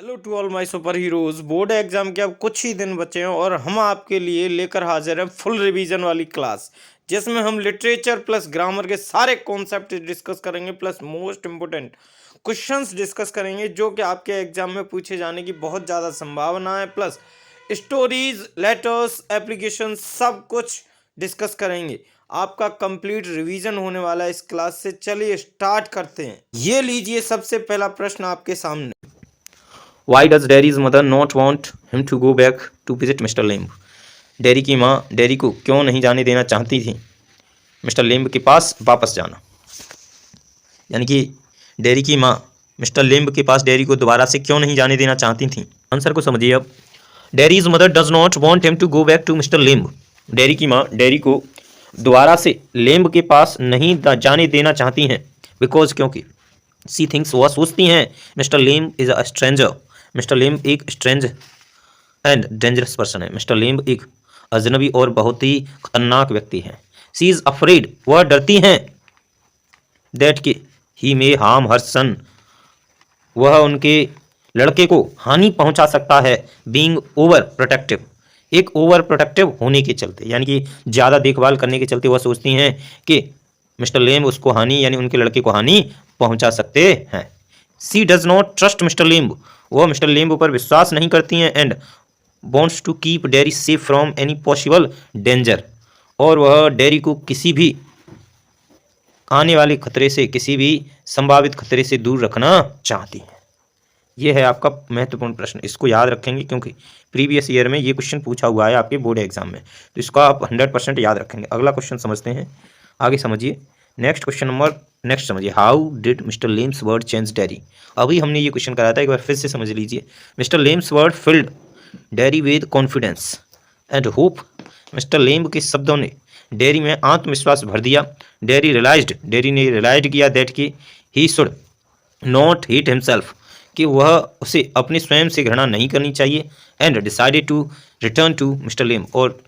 Hello to all my super heroes. Board exam के अब कुछ ही दिन बचे हैं और हम आपके लिए लेकर हाजिर हैं फुल रिवीजन वाली क्लास, जिसमें हम लिटरेचर प्लस ग्रामर के सारे कॉन्सेप्ट डिस्कस करेंगे, plus most important questions discuss करेंगे जो कि आपके एग्जाम में पूछे जाने की बहुत ज़्यादा संभावना है। प्लस स्टोरीज, लेटर्स, एप्लीकेशन सब कुछ डिस्कस करेंगे। आपका कंप्लीट रिवीजन होने वाला है इस क्लास से। चलिए स्टार्ट करते हैं। ये लीजिए सबसे पहला प्रश्न आपके सामने। Why does Derry's mother not want him to go back to visit Mr. Limb? Dairy की माँ डेरी को क्यों नहीं जाने देना चाहती थी मिस्टर लिम्ब के पास वापस जाना। यानी कि डेरी की माँ मिस्टर लिम्ब के पास डेरी को दोबारा से क्यों नहीं जाने देना चाहती थी। आंसर को समझिए अब। Derry's mother does not want him to go back to mister Lamb. Derry की माँ डेरी को दोबारा से लिम्ब के पास नहीं जाने देना चाहती हैं। बिकॉज क्योंकि सी थिंग्स वह सोचती हैं mister limb is a stranger. Mister limb एक स्ट्रेंज एंड डेंजरस पर्सन है। मिस्टर लिम्ब एक अजनबी और बहुत ही खतरनाक व्यक्ति है। सी इज अफ्रेड, वह डरती हैं दैट कि ही मे हार्म हर सन, वह उनके लड़के को हानि पहुंचा सकता है। बीइंग ओवर प्रोटेक्टिव, एक ओवर प्रोटेक्टिव होने के चलते, यानी कि ज़्यादा देखभाल करने के चलते वह सोचती हैं कि मिस्टर लिम्ब उसको हानि यानी उनके लड़के को हानि पहुंचा सकते हैं। She does not trust Mister Lamb, वह मिस्टर लिम्ब पर विश्वास नहीं करती हैं। And wants to keep Derry safe from any possible danger, और वह डेरी को किसी भी आने वाले खतरे से, किसी भी संभावित खतरे से दूर रखना चाहती है। यह है आपका महत्वपूर्ण प्रश्न, इसको याद रखेंगे क्योंकि प्रीवियस ईयर में ये क्वेश्चन पूछा हुआ है आपके बोर्ड एग्जाम में, तो इसको आप 100% याद रखेंगे। अगला क्वेश्चन समझते हैं, आगे समझिए। नेक्स्ट समझिए। How did mister limbs word change dairy. अभी हमने ये क्वेश्चन कराया था, एक बार फिर से समझ लीजिए। Mister limbs word field dairy with confidence and hope. Mister Lamb के शब्दों ने डेरी में आत्मविश्वास भर दिया। डेरी ने रियलाइज किया दैट कि he should not hate himself, कि वह उसे अपने स्वयं से घृणा नहीं करनी चाहिए। And decided to return to mister Lamb, और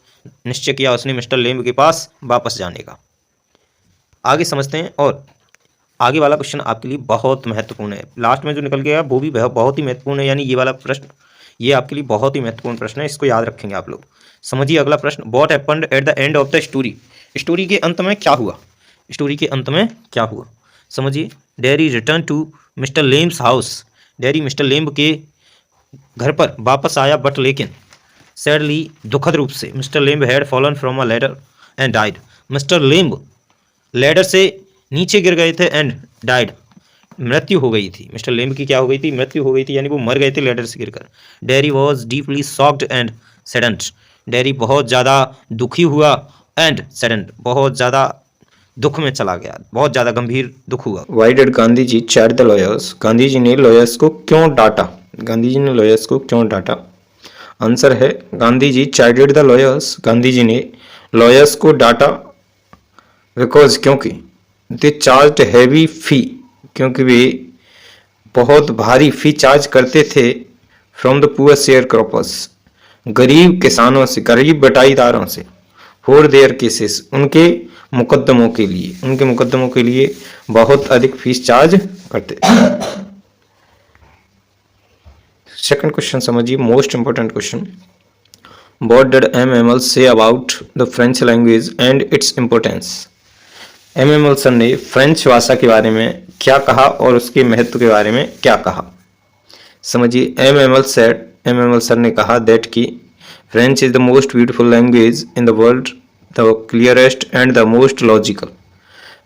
निश्चय किया उसने मिस्टर लिम्ब के पास वापस जाने का। आगे समझते हैं, और आगे वाला क्वेश्चन आपके लिए बहुत महत्वपूर्ण है। लास्ट में जो निकल गया वो भी बहुत ही महत्वपूर्ण है, यानी ये वाला प्रश्न ये आपके लिए बहुत ही महत्वपूर्ण प्रश्न है, इसको याद रखेंगे आप लोग। समझिए अगला प्रश्न। What happened at the end of the story. Story के अंत में क्या हुआ। स्टोरी के अंत में क्या हुआ समझिए। Derry return to mister Lamb's house, Derry mister Lamb के घर पर वापस आया, बट लेकिन सैडली, दुखद रूप से, mister limb had fallen from a ladder and died. Mister limb ladder से नीचे गिर गए थे एंड डाइड, मृत्यु हो गई थी। मिस्टर लिम्ब की क्या हो गई थी, मृत्यु हो गई थी, यानी वो मर गए थे लैडर से गिरकर। Dairy was deeply shocked and saddened, dairy बहुत ज़्यादा दुखी हुआ, एंड सैडेंड, बहुत ज़्यादा दुख में चला गया, बहुत ज़्यादा गंभीर दुख हुआ। Why did Gandhi ji chide the lawyers. Gandhi ji ने लॉयर्स को क्यों डांटा। गांधी जी ने लॉयर्स को क्यों डांटा। आंसर है Gandhi ji chatted the lawyers, Gandhi ji ने लॉयर्स को डांटा बिकॉज क्योंकि दे चार्ज हैवी फी, क्योंकि वे बहुत भारी फी चार्ज करते थे from the poor share croppers, गरीब किसानों से, गरीब बटाईदारों से, फॉर देयर केसेस, उनके मुकदमों के लिए बहुत अधिक फीस चार्ज करते थे। सेकंड क्वेश्चन समझिए, most important question. What did M say about the French language and its importance. M sir ने फ्रेंच भाषा के बारे में क्या कहा और उसके महत्व के बारे में क्या कहा। समझिए। एम सर ने कहा दैट कि French is the most beautiful language in the world, the clearest and the most logical.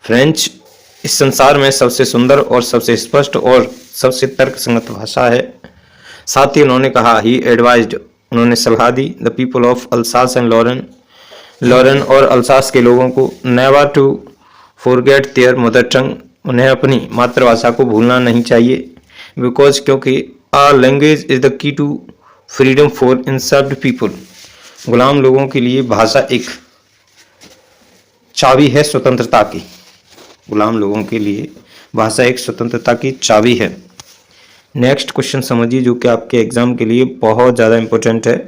French इस संसार में सबसे सुंदर और सबसे स्पष्ट और सबसे तर्कसंगत भाषा है। साथ ही उन्होंने कहा, ही एडवाइज्ड, उन्होंने सलाह दी, the people of Alsace and Lorraine और अल्सास के लोगों को, never to forget their mother tongue, उन्हें अपनी मातृभाषा को भूलना नहीं चाहिए। बिकॉज क्योंकि a language is the key to freedom for enslaved people, गुलाम लोगों के लिए भाषा एक चाबी है स्वतंत्रता की। गुलाम लोगों के लिए भाषा एक स्वतंत्रता की चाबी है। नेक्स्ट क्वेश्चन समझिए, जो कि आपके एग्जाम के लिए बहुत ज़्यादा इंपॉर्टेंट है।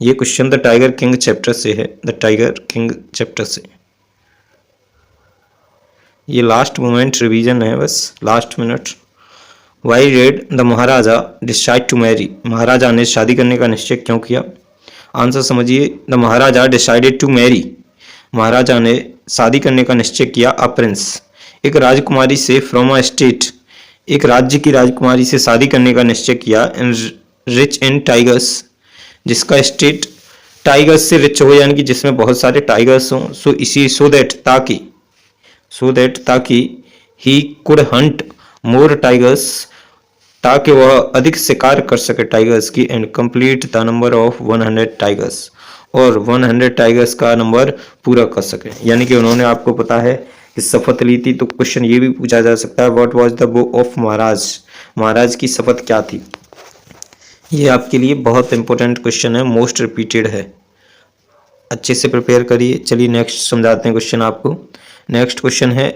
ये question the tiger king chapter से है, द टाइगर किंग चैप्टर से। ये लास्ट मोमेंट रिवीजन है, बस last minute. Why did the maharaja decide to marry, महाराजा ने शादी करने का निश्चय क्यों किया? आंसर समझिए, the maharaja decided to marry, महाराजा ने शादी करने का निश्चय किया अ प्रिंस, एक राजकुमारी से, फ्रॉम अ स्टेट, एक राज्य की राजकुमारी से शादी करने का निश्चय किया, इन रिच इन टाइगर्स, जिसका स्टेट टाइगर्स से रिच हो, यानी कि जिसमें बहुत सारे टाइगर्स हों, सो इसी सो दैट ताकि he could Hunt more tigers, ताकि वह अधिक शिकार कर सके टाइगर्स की, and complete the number of 100 tigers, और 100 टाइगर्स का नंबर पूरा कर सके। यानी कि उन्होंने, आपको पता है कि शपथ ली थी, तो क्वेश्चन ये भी पूछा जा सकता है, व्हाट वाज द वो ऑफ महाराज, महाराज की शपथ क्या थी? ये आपके लिए बहुत इंपॉर्टेंट क्वेश्चन है, मोस्ट रिपीटेड है, अच्छे से प्रिपेयर करिए। चलिए नेक्स्ट समझाते हैं क्वेश्चन आपको। नेक्स्ट क्वेश्चन है,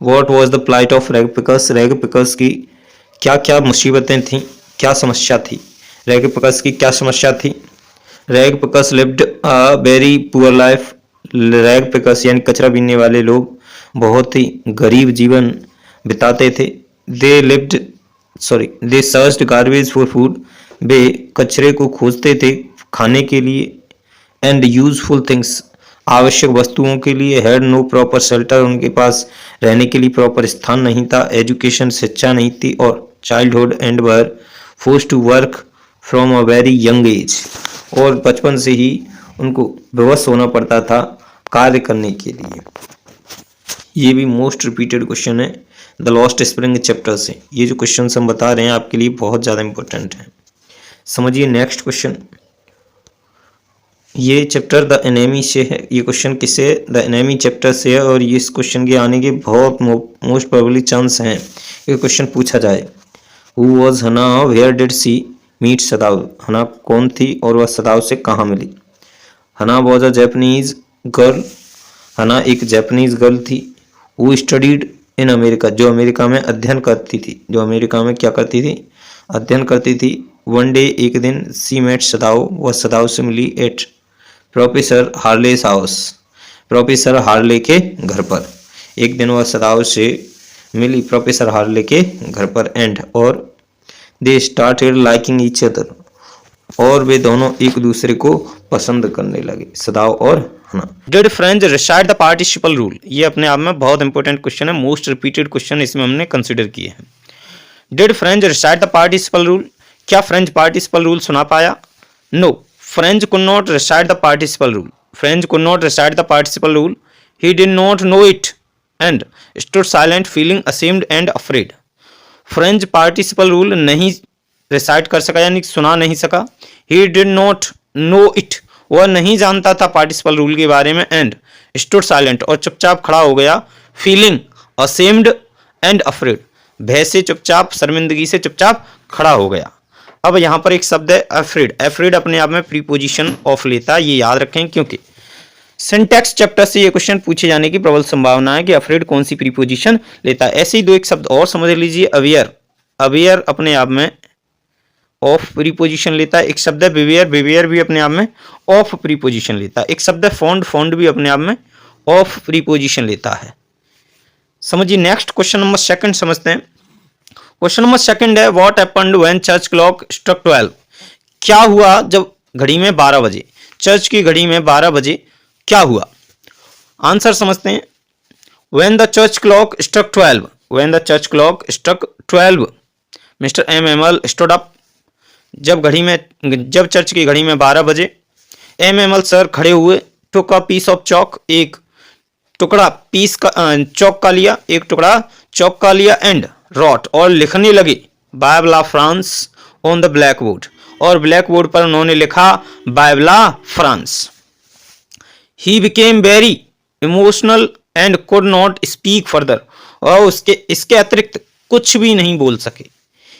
what was the plight of ragpickers, ragpickers की क्या क्या मुसीबतें थीं, क्या समस्या थी, रेगपिकस की क्या समस्या थी? Ragpickers lived a very poor life, ragpickers यानी कचरा बीनने वाले लोग बहुत ही गरीब जीवन बिताते थे। दे सर्च्ड गार्बेज फॉर फूड, वे कचरे को खोजते थे खाने के लिए, एंड यूजफुल थिंग्स, आवश्यक वस्तुओं के लिए, हैड नो प्रॉपर शेल्टर, उनके पास रहने के लिए प्रॉपर स्थान नहीं था, एजुकेशन शिक्षा नहीं थी, और childhood and were forced to work from a very young age, और बचपन से ही उनको विवश होना पड़ता था कार्य करने के लिए। ये भी मोस्ट रिपीटेड क्वेश्चन है द लॉस्ट स्प्रिंग चैप्टर से। ये जो क्वेश्चन हम बता रहे हैं आपके लिए बहुत ज़्यादा इंपॉर्टेंट है। समझिए नेक्स्ट क्वेश्चन, ये चैप्टर द एनेमी से है, ये क्वेश्चन किससे? द एनेमी चैप्टर से है, और ये इस क्वेश्चन के आने के बहुत मोस्ट प्रोबेबली चांस हैं ये क्वेश्चन पूछा जाए। Who was Hana, where did she meet Sadao, Hana कौन थी और वह सदाव से कहाँ मिली? हना वॉज अ जैपनीज गर्ल, हना एक जैपनीज गर्ल थी। हु स्टडीड इन अमेरिका, जो अमेरिका में अध्ययन करती थी, जो अमेरिका में क्या करती थी? अध्ययन करती थी। वन डे, एक दिन, सी मेट सदाव, वह सदाव से मिली at Professor Harley's house, Professor Harley के घर पर। एक दिन वह सदाव से मिली प्रोफेसर हार्ले के घर पर, एंड और they started liking each other, और वे दोनों एक दूसरे को पसंद करने लगे, सदाव और Hana. Did French recite the participle rule, ये अपने आप में बहुत इंपॉर्टेंट क्वेश्चन है, मोस्ट रिपीटेड क्वेश्चन इसमें हमने कंसिडर किए हैं। Did French recite the participle rule, क्या फ्रेंच पार्टिसिपल रूल सुना पाया? No, French could not recite the participle rule. French could not recite the participle rule. He did not know it and stood silent, feeling ashamed and afraid. French participle rule नहीं recite कर सका, यानी सुना नहीं सका। He did not know it, वह नहीं जानता था participle rule के बारे में, and stood silent, और चुपचाप खड़ा हो गया, feeling ashamed and afraid, भय से चुपचाप, शर्मिंदगी से चुपचाप खड़ा हो गया। अब यहाँ पर एक शब्द है अफ्रेड, अफ्रेड अपने आप में प्रीपोजिशन ऑफ लेता है, ये याद रखें, क्योंकि सिंटैक्स चैप्टर से ये क्वेश्चन पूछे जाने की प्रबल संभावना है कि अफ्रेड कौन सी प्रीपोजिशन लेता है। ऐसे ही दो एक शब्द और समझ लीजिए, अवेयर, अवेयर अपने आप में ऑफ प्रीपोजिशन लेता है। एक शब्द है बिवेयर, बिवेयर भी अपने आप में ऑफ प्रीपोजिशन लेता है। एक शब्द है फॉन्ड, फॉन्ड भी अपने आप में ऑफ प्रीपोजिशन लेता है। समझिए नेक्स्ट क्वेश्चन नंबर सेकंड समझते हैं। क्वेश्चन नंबर सेकंड है, what happened when church clock struck 12, क्या हुआ जब घड़ी में 12 बजे, चर्च की घड़ी में 12 बजे क्या हुआ? आंसर समझते हैं। When the church clock struck 12, when the church clock struck 12, mister MML stood up, जब चर्च की घड़ी में 12 बजे, एमएमएल सर खड़े हुए, took a piece of chalk, एक टुकड़ा पीस का चौक का लिया, एक टुकड़ा चौक का लिया, एंड रॉट, और लिखने लगे, vive la France on the blackboard, और ब्लैक बोर्ड पर उन्होंने लिखा vive la France. He became very emotional and could not speak further, और इसके अतिरिक्त कुछ भी नहीं बोल सके,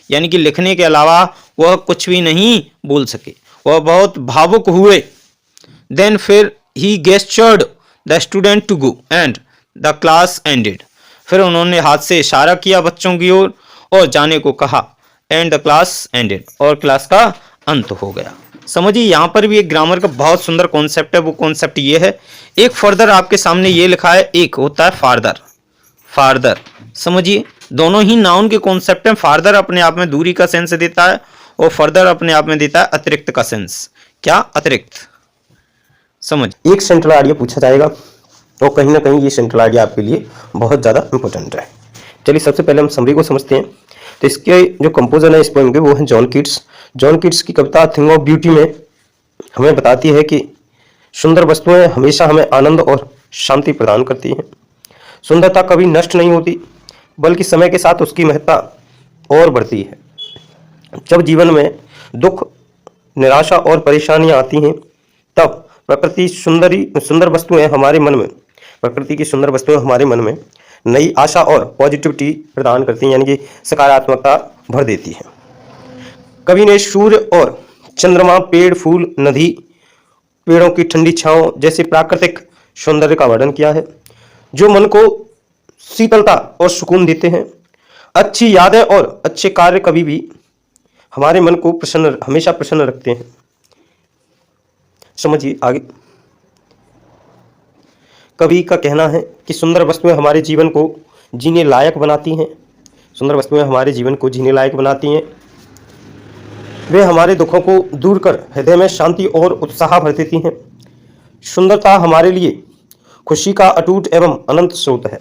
यानी कि लिखने के अलावा वह कुछ भी नहीं बोल सके, वह बहुत भावुक हुए। देन फिर he gestured the student to go and the class ended, फिर उन्होंने हाथ से इशारा किया बच्चों की ओर और जाने को कहा, एंड द क्लास एंडेड, और क्लास का अंत हो गया। समझिए यहाँ पर भी एक ग्रामर का बहुत सुंदर कॉन्सेप्ट है, वो कॉन्सेप्ट ये है, एक फर्दर आपके सामने ये लिखा है, एक होता है फार्दर, फार्दर, समझिए दोनों ही नाउन के कॉन्सेप्ट हैं। फार्दर अपने आप में दूरी का सेंस देता है और फर्दर अपने आप में देता है अतिरिक्त का सेंस। क्या? अतिरिक्त। समझ। एक सेंट्रल आइडिया पूछा जाएगा और कहीं ना कहीं ये सेंट्रल आइडिया आपके लिए बहुत ज़्यादा इंपॉर्टेंट है। चलिए सबसे पहले हम समरी को समझते हैं। तो इसके जो कंपोजर है इस पोएम के वो है जॉन कीट्स। जॉन कीट्स की कविता थिंग ऑफ ब्यूटी में हमें बताती है कि सुंदर वस्तुएं हमेशा हमें आनंद और शांति प्रदान करती हैं। सुंदरता कभी नष्ट नहीं होती बल्कि समय के साथ उसकी महत्ता और बढ़ती है। जब जीवन में दुख, निराशा और परेशानियां आती हैं तब प्रकृति की सुंदर वस्तुएं हमारे मन में नई आशा और पॉजिटिविटी प्रदान करती हैं, यानी कि सकारात्मकता भर देती है। कवि ने सूर्य और चंद्रमा, पेड़, फूल, नदी, पेड़ों की ठंडी छांव जैसे प्राकृतिक सौंदर्य का वर्णन किया है जो मन को शीतलता और सुकून देते हैं। अच्छी यादें और अच्छे कार्य कभी भी हमारे मन को हमेशा प्रसन्न रखते हैं। समझिए आगे। कवि का कहना है कि सुंदर वस्तुएं हमारे जीवन को जीने लायक बनाती हैं। सुंदर वस्तुएं हमारे जीवन को जीने लायक बनाती हैं। वे हमारे दुखों को दूर कर हृदय में शांति और उत्साह भर देती हैं। सुंदरता हमारे लिए खुशी का अटूट एवं अनंत स्रोत है।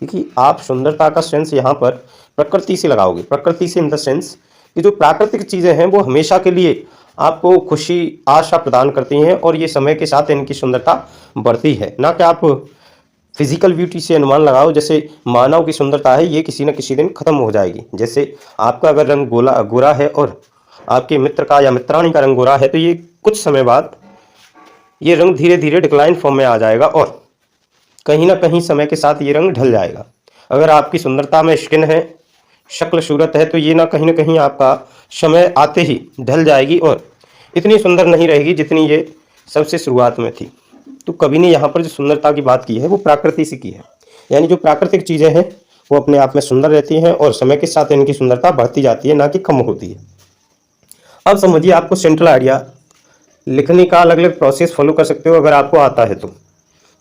क्योंकि आप सुंदरता का सेंस यहाँ पर प्रकृति से लगाओगे। प्रकृति से इन द सेंस कि जो प्राकृतिक चीज़ें हैं वो हमेशा के लिए आपको खुशी, आशा प्रदान करती हैं और ये समय के साथ इनकी सुंदरता बढ़ती है। ना कि आप फिजिकल ब्यूटी से अनुमान लगाओ जैसे मानव की सुंदरता है ये किसी न किसी दिन खत्म हो जाएगी। जैसे आपका अगर रंग गोरा है और आपके मित्र का या मित्राणी का रंग गोरा है तो ये कुछ समय बाद ये रंग धीरे धीरे डिक्लाइन फॉर्म में आ जाएगा और कहीं ना कहीं समय के साथ ये रंग ढल जाएगा। अगर आपकी सुंदरता में स्किन है, शक्ल सूरत है तो ये ना कहीं आपका समय आते ही ढल जाएगी और इतनी सुंदर नहीं रहेगी जितनी ये सबसे शुरुआत में थी। तो कवि ने यहाँ पर जो सुंदरता की बात की है वो प्रकृति से की है, यानी जो प्राकृतिक चीज़ें हैं वो अपने आप में सुंदर रहती हैं और समय के साथ इनकी सुंदरता बढ़ती जाती है, ना कि कम होती है। अब समझिए आपको सेंट्रल आइडिया लिखने का अलग अलग प्रोसेस फॉलो कर सकते हो अगर आपको आता है तो।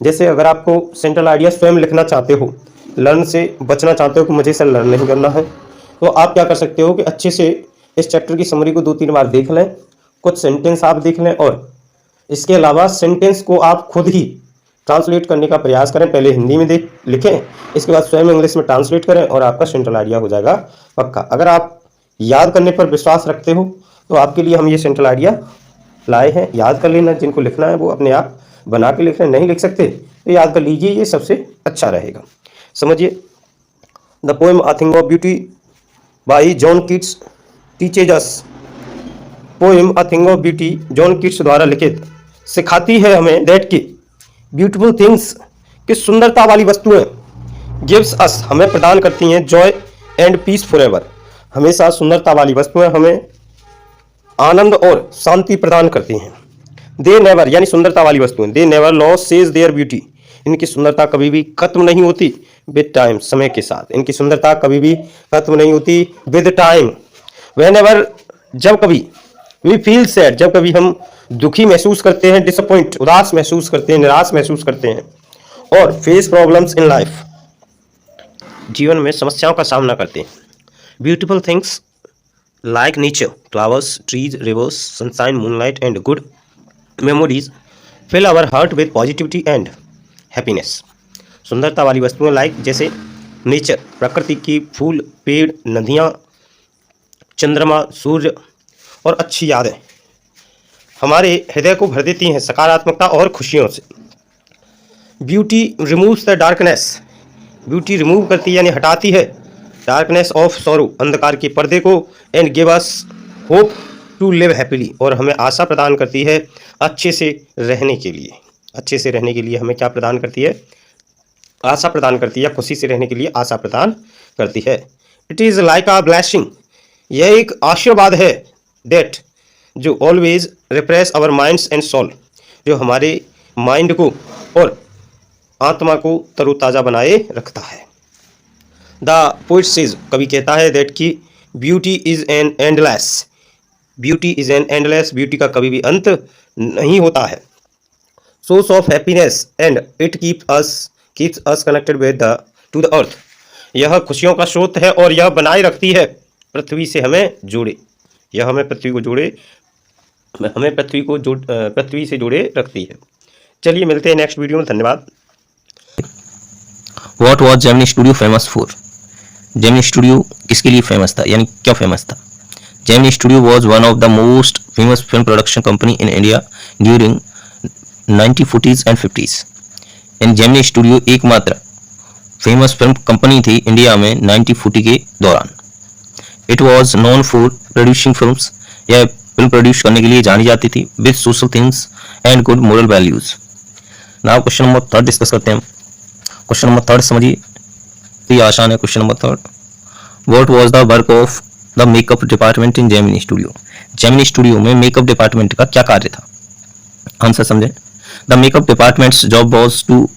जैसे अगर आपको सेंट्रल आइडिया स्वयं लिखना चाहते हो, लर्न से बचना चाहते हो कि मुझे सर लर्न नहीं करना है, तो आप क्या कर सकते हो कि अच्छे से इस चैप्टर की समरी को 2-3 बार देख लें, कुछ सेंटेंस आप देख लें और इसके अलावा सेंटेंस को आप खुद ही ट्रांसलेट करने का प्रयास करें। पहले हिंदी में लिखें, इसके बाद स्वयं इंग्लिश में ट्रांसलेट करें और आपका सेंट्रल आइडिया हो जाएगा पक्का। अगर आप याद करने पर विश्वास रखते हो तो आपके लिए हम ये सेंट्रल आइडिया लाए हैं। याद कर लेना, जिनको लिखना है वो अपने आप बना के लिख लें, नहीं लिख सकते तो याद कर लीजिए, ये सबसे अच्छा रहेगा। समझिए। The poem a thing of beauty by John Keats teaches us. Poem a thing of beauty John Keats द्वारा लिखित सिखाती है हमें दैट की ब्यूटीफुल थिंग्स कि सुंदरता वाली वस्तुएं गिव्स अस हमें प्रदान करती हैं जॉय एंड पीस फॉरएवर। हमेशा सुंदरता वाली वस्तुएं हमें आनंद और शांति प्रदान करती हैं। दे नेवर, यानी सुंदरता वाली वस्तुएं, they never loss says there beauty, इनकी सुंदरता कभी भी खत्म नहीं होती विद टाइम, समय के साथ इनकी सुंदरता कभी भी खत्म नहीं होती विद टाइम। व्हेनेवर, जब कभी, वी फील सैड, जब कभी हम दुखी महसूस करते हैं, डिसअपॉइंट, उदास महसूस करते हैं, निराश महसूस करते हैं और फेस प्रॉब्लम्स इन लाइफ, जीवन में समस्याओं का सामना करते हैं। Beautiful things like nature, flowers, trees, rivers, sunshine, moonlight and good memories fill our heart with positivity and happiness. सुंदरता वाली वस्तुएं लाइक जैसे नेचर, प्रकृति की फूल, पेड़, नदियाँ, चंद्रमा, सूर्य और अच्छी यादें हमारे हृदय को भर देती हैं सकारात्मकता और खुशियों से। Beauty removes the darkness, beauty remove करती है यानी हटाती है डार्कनेस ऑफ सॉरो, अंधकार के पर्दे को, and give us hope to live happily, और हमें आशा प्रदान करती है अच्छे से रहने के लिए। अच्छे से रहने के लिए हमें क्या प्रदान करती है? आशा प्रदान करती है। खुशी से रहने के लिए आशा प्रदान करती है। It is like a blessing, यह एक आशीर्वाद है डेट जो always refresh our minds and soul, जो हमारे माइंड को और आत्मा को तरोताज़ा बनाए रखता है। द पोइट सेज, कवि कहता है दैट की beauty is an endless, beauty is an endless, beauty का कभी भी अंत नहीं होता है। Source of happiness and it keeps us connected with the two the earth, यह खुशियों का स्रोत है और यह बनाए रखती है पृथ्वी से हमें जोड़े। यह हमें पृथ्वी को जोड़े, हमें पृथ्वी से जोड़े रखती है। चलिए मिलते हैं नेक्स्ट वीडियो में। धन्यवाद। What was Gemini studio famous for? Gemini studio किसके लिए फेमस था, यानी क्या फेमस था? Gemini studio was one of the most famous film production company in India during 1940s and 50s। यानी जेमिनी स्टूडियो एकमात्र फेमस फिल्म कंपनी थी India में 1940 के दौरान। It was known for producing films, यह फिल्म प्रोड्यूस करने के लिए जानी जाती थी with social things and good moral values. Now question number 3 discuss करते हैं। क्वेश्चन नंबर 3 समझिए, तो ये आसान है। Question number 3, what was the work of the makeup department in Gemini Studio? Gemini Studio में मेकअप डिपार्टमेंट का क्या कार्य था? आंसर समझें। The makeup department's job was to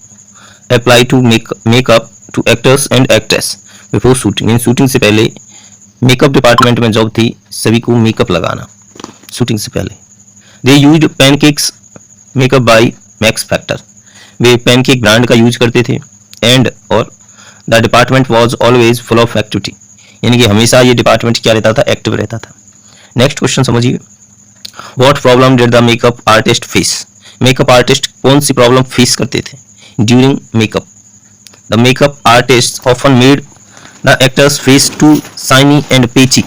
apply to makeup to actors and actress before shooting. इन शूटिंग से पहले मेकअप डिपार्टमेंट में जॉब थी सभी को मेकअप लगाना शूटिंग से पहले। They used pancakes makeup bye max factor, way pancake brand का यूज करते थे। एंड और the department was always full of activity, यानी कि हमेशा ये डिपार्टमेंट क्या रहता था, एक्टिव रहता था। नेक्स्ट क्वेश्चन समझिए, what problem did the makeup artist face? Makeup artist कौन सी प्रॉब्लम फेस करते थे during makeup? The makeup artist often made the actors face too shiny and patchy.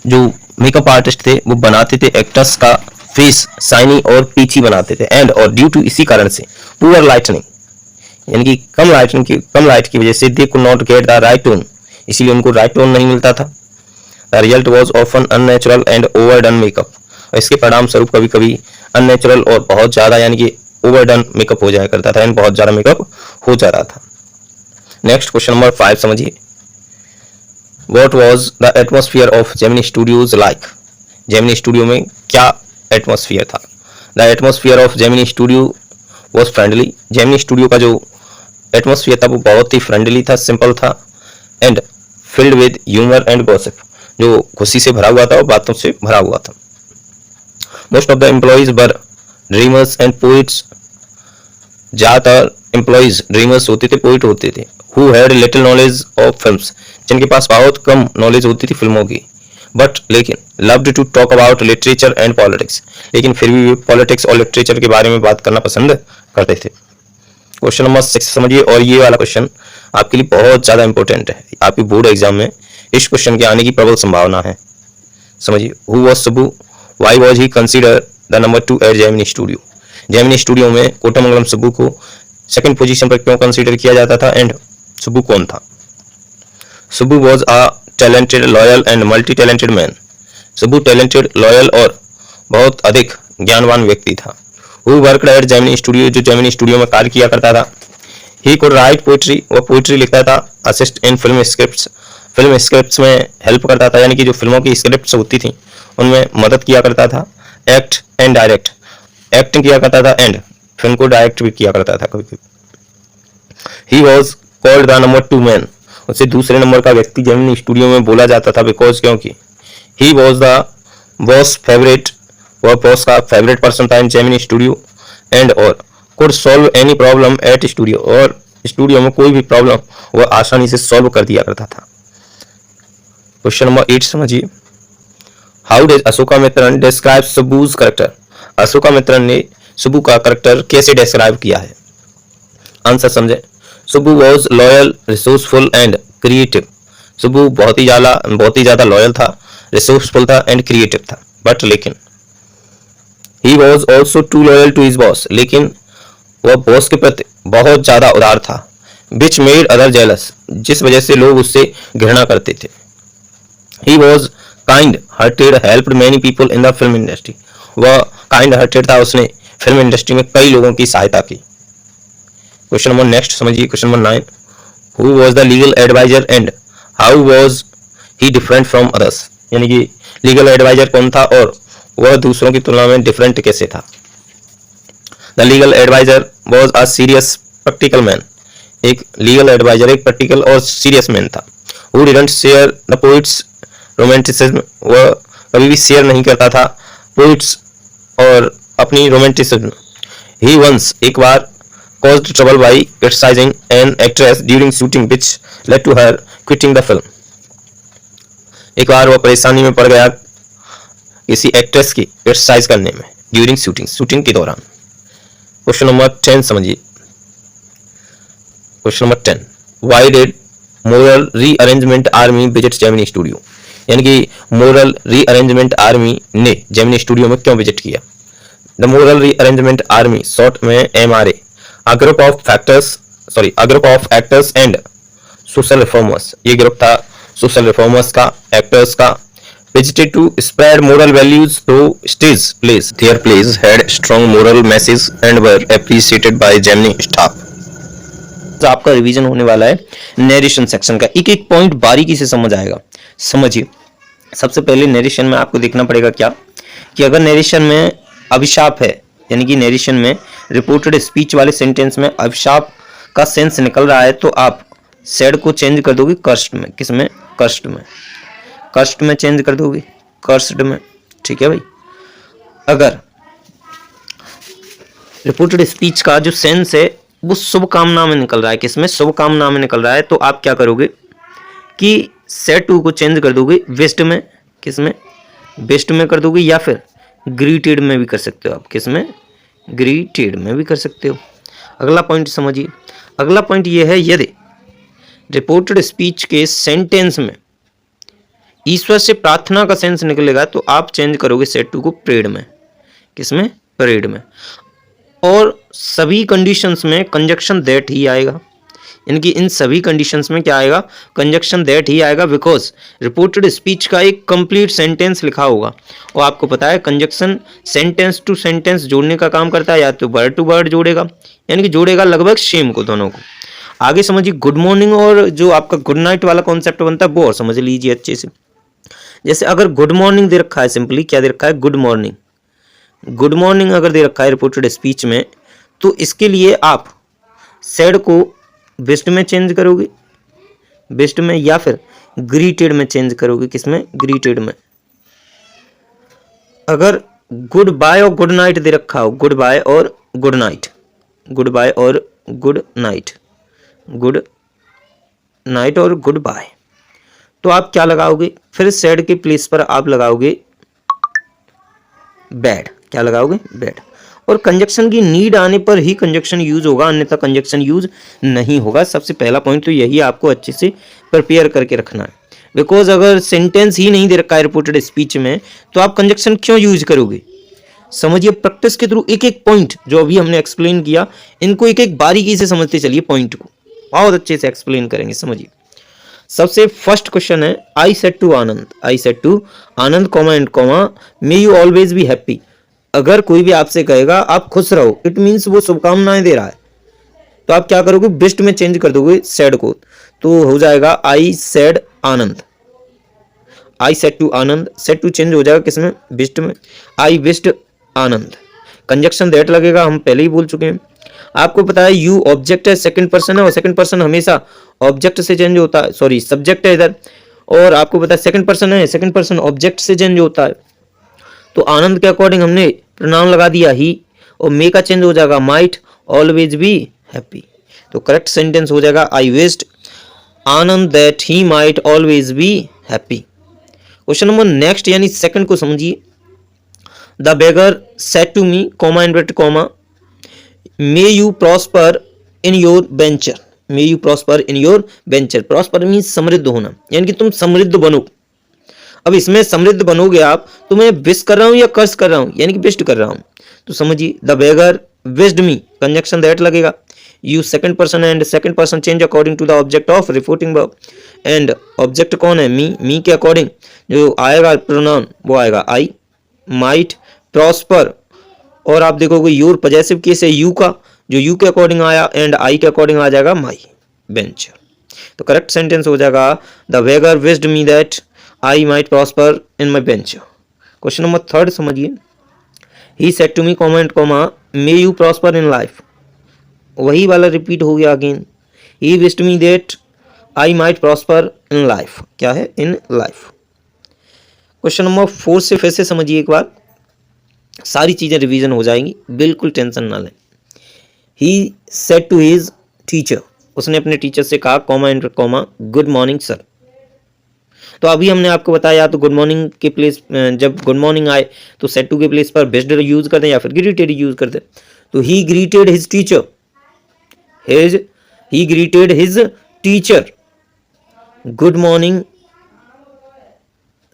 जो मेकअप आर्टिस्ट थे वो बनाते थे एक्टर्स का फेस शाइनी और पेची बनाते थे। एंड और ड्यू टू इसी कारण से पुअर लाइटनिंग, यानी कि कम लाइट की वजह से they could not get the right tone, इसीलिए उनको राइट टोन नहीं मिलता था। The result was often unnatural and overdone makeup, और इसके परिणाम स्वरूप कभी कभी अननेचुरल और बहुत ज्यादा यानी कि ओवरडन मेकअप हो जाया करता था, यानी बहुत ज्यादा मेकअप हो जा रहा था। नेक्स्ट क्वेश्चन नंबर 5 समझिए, what was the atmosphere of Gemini studios like? Gemini Studio में क्या एटमॉस्फेयर था? The atmosphere of Gemini studio was friendly. Gemini studio का जो एटमॉस्फेयर था वो बहुत ही फ्रेंडली था, सिंपल था। And filled with humour and gossip, जो खुशी से भरा हुआ था और बातों से भरा हुआ था। Most of the employees were dreamers and poets, ज्यादातर एम्प्लॉइज ड्रीमर्स होते थे, पोइट होते थे। Who had little knowledge of films, जिनके पास बहुत कम नॉलेज होती थी फिल्मों की। बट लेकिन loved to talk about literature and politics, लेकिन फिर भी पॉलिटिक्स और लिटरेचर के बारे में बात करना पसंद करते थे। क्वेश्चन नंबर 6 समझिए, और ये वाला क्वेश्चन आपके लिए बहुत ज्यादा इंपॉर्टेंट है। आपकी बोर्ड एग्जाम में इस क्वेश्चन के आने की प्रबल संभावना है। समझिए, who was Subbu, why was he consider the number 2 at Gemini Studio? Gemini Studio में कोटामंगलम सुब्बू को सेकंड पोजीशन पर क्यों कंसीडर किया जाता था? एंड सुब्बू कौन था? Subbu was a talented, loyal and multi talented man. Subbu talented, loyal और बहुत अधिक ज्ञानवान व्यक्ति था। Who worked eight Gemini studio, जो जेमिनी स्टूडियो में कार्य किया करता था। ही कुड राइट पोइट्री, वह पोइट्री लिखता था। असिस्ट इन फिल्म स्क्रिप्ट्स में हेल्प करता था, यानी कि जो फिल्मों की स्क्रिप्ट्स होती थी उनमें मदद किया करता था। एक्ट एंड डायरेक्ट, एक्टिंग किया करता था एंड फिल्म को डायरेक्ट भी किया करता था कभी कभी। He was called the number 2 man, उसे दूसरे नंबर का व्यक्ति जेमिनी स्टूडियो में बोला जाता था बिकॉज क्योंकि he was the boss favourite, वह बॉस का फेवरेट पर्सन था इन जेमिनी स्टूडियो। एंड और could solve any problem at studio, और स्टूडियो में कोई भी प्रॉब्लम वह आसानी से सॉल्व कर दिया करता था। क्वेश्चन नंबर 8 समझिए, how does Ashokamitran describe Subbu's character? Ashokamitran ने सुब्बू का कैरेक्टर कैसे डिस्क्राइब किया है? आंसर समझे। Subbu was loyal, resourceful and creative. Subbu बहुत ही ज्यादा लॉयल था, रिसोर्सफुल था एंड क्रिएटिव था। बट लेकिन he was also too loyal to his boss, लेकिन वह बॉस के प्रति बहुत ज्यादा उदार था। विच मेड अदर जेलस, जिस वजह से लोग उससे घृणा करते थे। He was kind hearted, helped many people in the film industry, वह काइंड हार्टेड था, उसने फिल्म इंडस्ट्री में कई लोगों की सहायता की। क्वेश्चन नंबर नेक्स्ट समझिए, question number 9, who was the legal adviser and how was he different from others? यानी कि लीगल एडवाइजर कौन था और वह दूसरों की तुलना में डिफरेंट कैसे था? The legal adviser was a serious practical man, एक लीगल एडवाइजर एक प्रैक्टिकल और सीरियस मैन था। Who didn't share the poet's romanticism, वह कभी भी शेयर नहीं करता था पोइट्स और अपनी रोमांटिसिज्म। ही वंस, एक बार caused trouble by criticizing an actress during shooting, which led to her quitting the film. एक बार वह परेशानी में पड़ गया किसी एक्ट्रेस की क्रिटिसाइज करने में ड्यूरिंग शूटिंग के दौरान। क्वेश्चन नंबर 10 समझिए। Question number 10, why did moral rearrangement army visit Gemini studio? यानी कि मोरल रीअरेंजमेंट आर्मी ने जेमिनी स्टूडियो में क्यों विजिट किया? The moral rearrangement army, short में MRA, a group of actors and social reformers, ये ग्रुप था सोशल रिफॉर्मर्स का, एक्टर्स का, visited to spread moral values through stage plays. Their plays had strong moral messages and were appreciated by Gemini staff. आपका revision होने वाला है narration section का, एक एक पॉइंट बारीकी से समझ आएगा। समझिए, सबसे पहले नरेशन में आपको देखना पड़ेगा क्या कि अगर नरेशन में अभिशाप है, यानी कि नरेशन में रिपोर्टेड स्पीच वाले सेंटेंस में अभिशाप का सेंस निकल रहा है, तो आप सैड को चेंज कर दोगे कर्स्ड में। किसमें? कर्स्ड में। कर्स्ड में चेंज कर दोगे, कर्स्ड में। ठीक है भाई। अगर रिपोर्टेड स्पीच का जो सेंस है वो शुभकामना में निकल रहा है, किसमें? शुभकामना में निकल रहा है, तो आप क्या करोगे कि सैड टू को चेंज कर दोगे विश्ड में। किसमें? बेस्ट में कर दोगे, या फिर ग्रीटेड में भी कर सकते हो आप। किसमें? ग्रीटेड में भी कर सकते हो। अगला पॉइंट समझिए। अगला पॉइंट ये है, यदि रिपोर्टेड स्पीच के सेंटेंस में ईश्वर से प्रार्थना का सेंस निकलेगा तो आप चेंज करोगे सेड टू को प्रेड में। किसमें? प्रेड में। और सभी कंडीशंस में कंजक्शन दैट ही आएगा, यानी कि इन सभी कंडीशंस में क्या आएगा? कंजक्शन दैट ही आएगा, बिकॉज रिपोर्टेड स्पीच का एक कंप्लीट सेंटेंस लिखा होगा और आपको पता है कंजक्शन सेंटेंस टू सेंटेंस जोड़ने का काम करता है, या तो वर्ड टू वर्ड जोड़ेगा, यानी कि जोड़ेगा लगभग सेम को, दोनों को। आगे समझिए, गुड मॉर्निंग और जो आपका गुड नाइट वाला कॉन्सेप्ट बनता है वो और समझ लीजिए अच्छे से। जैसे अगर गुड मॉर्निंग दे रखा है, सिंपली क्या दे रखा है? Good morning. गुड मॉर्निंग अगर दे रखा है रिपोर्टेड स्पीच में, तो इसके लिए आप सैड को बेस्ट में चेंज करोगे, बेस्ट में, या फिर ग्रीटेड में चेंज करोगे। किसमें? ग्रीटेड में। अगर गुड बाय और गुड नाइट दे रखा हो, गुड बाय और गुड नाइट, गुड बाय और गुड नाइट, गुड नाइट और गुड बाय, तो आप क्या लगाओगे? फिर सैड के प्लेस पर आप लगाओगे बैड। क्या लगाओगे? बैड। और कंजक्शन की नीड आने पर ही कंजक्शन यूज होगा, अन्यथा कंजक्शन यूज नहीं होगा। सबसे पहला पॉइंट तो यही आपको अच्छे से प्रिपेयर करके रखना है, बिकॉज अगर सेंटेंस ही नहीं दे रखा है रिपोर्टेड स्पीच में तो आप कंजक्शन क्यों यूज करोगे? समझिए, प्रैक्टिस के थ्रू एक एक पॉइंट जो अभी हमने एक्सप्लेन किया, इनको एक एक बारीकी से समझते चलिए, पॉइंट को बहुत अच्छे से एक्सप्लेन करेंगे। समझिए, सबसे फर्स्ट क्वेश्चन है, I said to Anand, I said to Anand comma and comma may you always be happy. अगर कोई भी आपसे कहेगा आप खुश रहो, इट मीन्स वो शुभकामनाएं दे रहा है, तो आप क्या करोगे? बेस्ट में चेंज कर दोगे सैड को, तो हो जाएगा I said Anand. I said to Anand, said to change हो जाएगा किसमें? बेस्ट में। I wished Anand, conjunction that लगेगा, हम पहले ही बोल चुके हैं। आपको पता है यू ऑब्जेक्ट है, सेकंड पर्सन है, और सेकंड पर्सन हमेशा ऑब्जेक्ट से चेंज होता है, सॉरी सब्जेक्ट है इधर, और आपको पता है सेकंड पर्सन है, सेकंड पर्सन ऑब्जेक्ट से चेंज होता है। तो आनंद के अकॉर्डिंग हमने प्रोनाउन लगा दिया ही, और मे का चेंज हो जाएगा माइट ऑलवेज बी हैप्पी। तो करेक्ट सेंटेंस हो जाएगा I wished Anand that he might always be happy. Question number next यानी सेकंड को समझिए। The beggar said to me comma inverted comma may you prosper in your venture, may you prosper in your venture. Prosper means समृद्ध होना, यानी कि तुम समृद्ध बनो। अब इसमें समृद्ध बनोगे आप, तो मैं विश कर रहा हूं या कर्स कर रहा हूं, यानी कि विश्ड कर रहा हूं। तो समझिए, the beggar wished me, conjunction that लगेगा, you second person and second person change according to the object of reporting verb, and object कौन है? मी। मी के अकॉर्डिंग जो आएगा प्रोनाउन वो आएगा आई माइट प्रॉस्पर, और आप देखोगे योर पॉजेसिव केस है यू का, जो यू के अकॉर्डिंग आया, एंड आई के अकॉर्डिंग आ जाएगा माई वेंचर। तो करेक्ट सेंटेंस हो जाएगा the beggar wished me that I might prosper in my venture. Question number third समझिए। He said to me comma and comma may you prosper in life, वही वाला repeat हो गया again. He wished me that I might prosper in life, क्या है? In life. Question number 4 से फिर से समझिए एक बार, सारी चीजें रिवीजन हो जाएंगी, बिल्कुल टेंशन ना लें। He said to his teacher, उसने अपने टीचर से कहा comma and comma good morning sir. तो अभी हमने आपको बताया तो गुड मॉर्निंग के प्लेस, जब गुड मॉर्निंग आए तो सेड टू के प्लेस पर बेस्ट यूज कर दें या फिर ग्रीटेड यूज कर दें। तो he greeted his teacher, he greeted his teacher good morning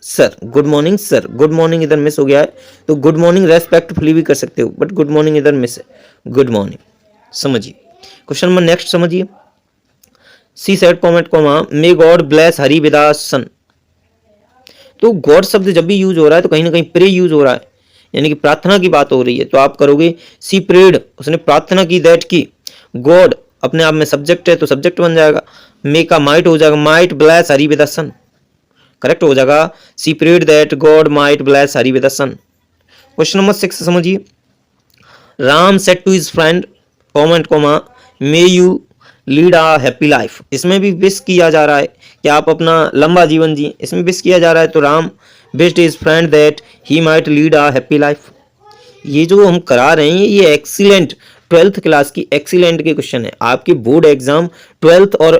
sir, good morning sir. Good morning इधर मिस हो गया है तो गुड मॉर्निंग रेस्पेक्टफुली भी कर सकते हो, बट गुड मॉर्निंग इधर मिस है, गुड मॉर्निंग। समझिए क्वेश्चन नंबर नेक्स्ट समझिए। She said comment comma may God bless her with a son. तो गॉड शब्द जब भी यूज हो रहा है तो कहीं ना कहीं प्रे यूज हो रहा है, यानी कि प्रार्थना की बात हो रही है। तो आप करोगे सी प्रेड, उसने प्रार्थना की, दैट की। गॉड अपने आप में सब्जेक्ट है तो सब्जेक्ट बन जाएगा, मे का माइट हो जाएगा, might bless her with a son, correct हो जाएगा। She prayed that God might bless her with a son. Question number 6 समझिए। Ram said to his friend comment comma may you lead a happy life. इसमें भी wish किया जा रहा है कि आप अपना लंबा जीवन जिए, इसमें विश किया जा रहा है। तो Ram wished his friend that he might lead a happy life. ये जो हम करा रहे हैं ये एक्सीलेंट 12th क्लास की एक्सीलेंट के क्वेश्चन है। आपके बोर्ड एग्जाम 12th और